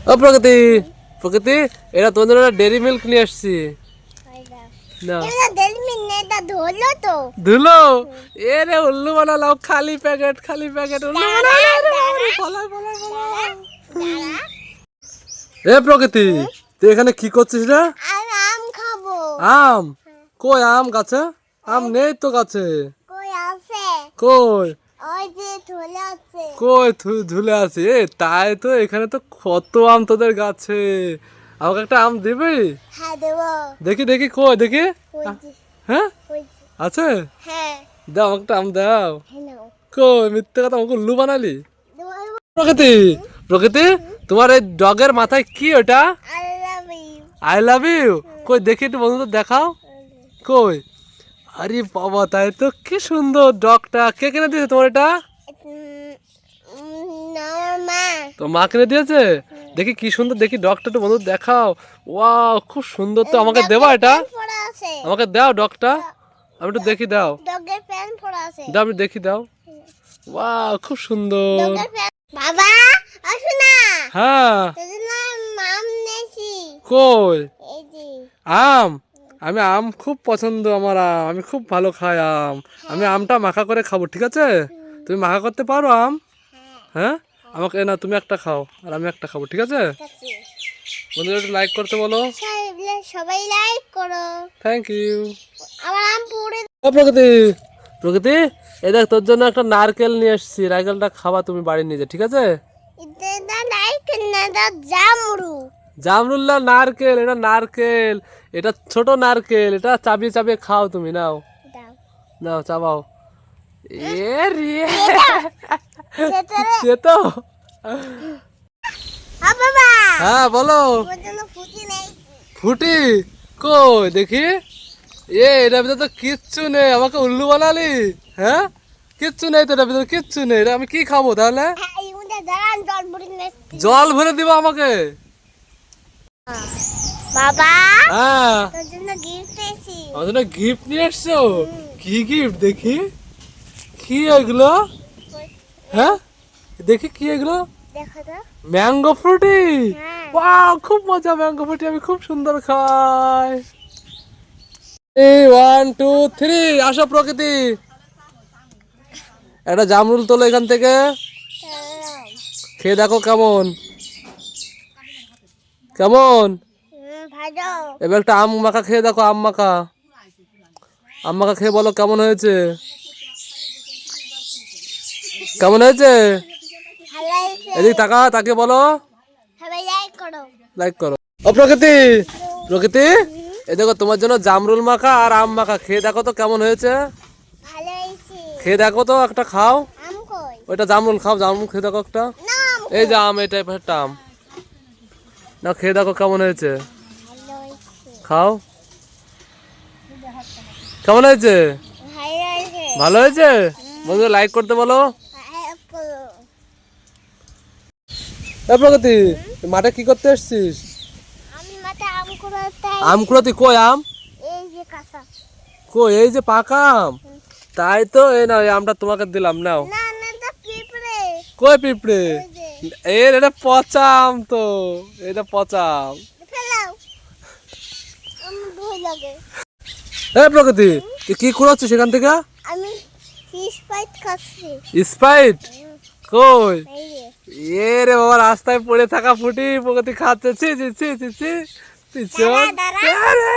ও প্রকৃতি, প্রকৃতি, এটা তোমার জন্য ডেরি মিল্ক নিয়ে আসছি। না ধুলো, এ রে উল্লু বানালাম, খালি প্যাকেট খালি প্যাকেট উল্লু এ প্রকৃতি, তুই এখানে কি করছিস রে? আম খাবো। আম? কই আম গাছে? আম নেই তো গাছে। কই আছে? কই? ওই যে ঝুলে আছে। কই ঝুলে আছে? এ তাই তো, এখানে তো কত আম তোদের গাছে। আমাকে একটা আম দিবি? হ্যাঁ দেবো। দেখি দেখি, কই দেখি। ওই যে, হ্যাঁ ওই যে। আছে? হ্যাঁ। দাও আমাকে একটা আম দাও। হ্যাঁ নাও। কই মিথ্যে কথা, আমাকে উল্লু বানালি। দেবো। প্রকৃতি, প্রকৃতি, তোমার এই ডগের মাথায় কি ওটা? I love you. I love you. কই দেখি একটু বন্ধুদের দেখাও। কই? আরে বাবা, তাই তো, কি সুন্দর ডগটা। কে কিনে দিয়েছে তোমার এটা? না মা। তো মা কিনে দিয়েছে? দেখি কি সুন্দর, দেখি ডগটা একটু বন্ধুদের দেখাও। ওয়াও, খুব সুন্দর তো। আমাকে দেবা এটা? পড়া আছে। আমাকে দাও ডগটা, আমি একটু দেখি, দাও ডগের প্যান্ট পড়া আছে। দাও, আমি দেখি, দাও। ওয়াও, খুব সুন্দর। ডগের প্যান্ট। বাবা আসো না। হ্যাঁ। তোদের না মাম নেছি। কই? এই যে। আম? আমি আম খুব পছন্দ, আমার আম, আমি খুব ভালো খাই আম। আমি আমটা মাখা করে খাবো, ঠিক আছে? তুমি মাখা করতে পারো আম? হ্যাঁ, আমাকে না, তুমি একটা খাও আর আমি একটা খাবো, ঠিক আছে? বন্ধুরা একটু লাইক করতে বলো। সবাই লাইক করো। Thank you. আমার আম পুড়ে। ও প্রকৃতি, প্রকৃতি, এই দেখ তোর জন্য একটা নারকেল নিয়ে এসেছি। নারকেলটা খাবা তুমি বাড়ি নিয়ে যা, ঠিক আছে? এটা লাইক না দা জামরু। জামরুল্লাহ নারকেল, এটা নারকেল, এটা ছোট নারকেল, এটা চাবিয়ে চাবিয়ে খাও তুমি। নাও দাও। নাও, চাবাও। এ রে, সেটারে। সে তো। বাবা হ্যাঁ বলো। ওর জন্য ফুটি নেই। ফুটি? কই দেখি। এটার ভিতরে তো কিচ্ছু নেই, আমাকে উল্লু বানালি। হ্যাঁ, কিচ্ছু নেই তো এটার ভিতরে, কিচ্ছু নেই। এটা আমি কি খাবো তাহলে? এই মুদে দাঁড়ান জল ভরে নে। জল ভরে দিবা আমাকে? বাবা হ্যাঁ, তোর জন্য গিফট পেয়েছি। আমার জন্য গিফট নিয়ে এসছো? কি গিফট দেখি? কি এগুলো? হ্যাঁ দেখি, কি এগুলো? দেখো তো। ম্যাঙ্গো ফ্রুটি। হ্যাঁ। ওয়াও, খুব মজা। ম্যাঙ্গো ফ্রুটি আমি খুব সুন্দর খাই। এই 1 2 3, আসো প্রকৃতি, একটা জামরুল তোলো এখান থেকে, খেয়ে দেখো কেমন কেমন। ভালো। এবার একটা আম মাখা খেয়ে দেখো, আম মাখা, আম মাখা খেয়ে বলো কেমন হয়েছে, কেমন হয়েছে? ভালো হয়েছে। এদিক তাকা, তাকে বলো সবাই লাইক করো। লাইক করো। ও প্রকৃতি, প্রকৃতি, এ দেখো তোমার জন্য জামরুল মাখা আর আম মাখা, খেয়ে দেখো তো কেমন হয়েছে। ভালো হয়েছে। খেয়ে দেখো তো, একটা খাও। আম কই? ওইটা জামরুল খাও, জামরুল খেয়ে দেখো একটা। না আম এই যে আম, এই টাইপের একটা আম, না খেয়ে দেখো কেমন হয়েছে। ভালো হয়েছে। খাও, কেমন হয়েছে? ভালো হয়েছে। ভালো হয়েছে? বন্ধু লাইক করতে বলো। লাইক করো। এ প্রগতি, তুই মাঠে কি করতে এসেছিস? আমি মাঠে আম কুড়াতে। আম কুড়াতি? কই আম? এই যে কাঁচা। কই? এই যে পাকা আম। তাই তো, এই নাও, এই আমটা তোমাকে দিলাম, নাও। না না এটা পিঁপড়ে। কই পিঁপড়ে? ওই যে। এটা পচা আম তো, এটা পচা আম। ফেলাও। আমার ভয় লাগে। এ প্রগতি, তুই কি কুড়াচ্ছিস সেখান থেকে? আমি ফিশ ফাইট খাচ্ছি। স্প্রাইট? কই? এই যে। এ রে বাবা, রাস্তায় পড়ে থাকা ফুটি প্রগতি খাচ্ছে। ছি ছি ছি ছি ছি, তুই চল। দাঁড়া, দাঁড়া।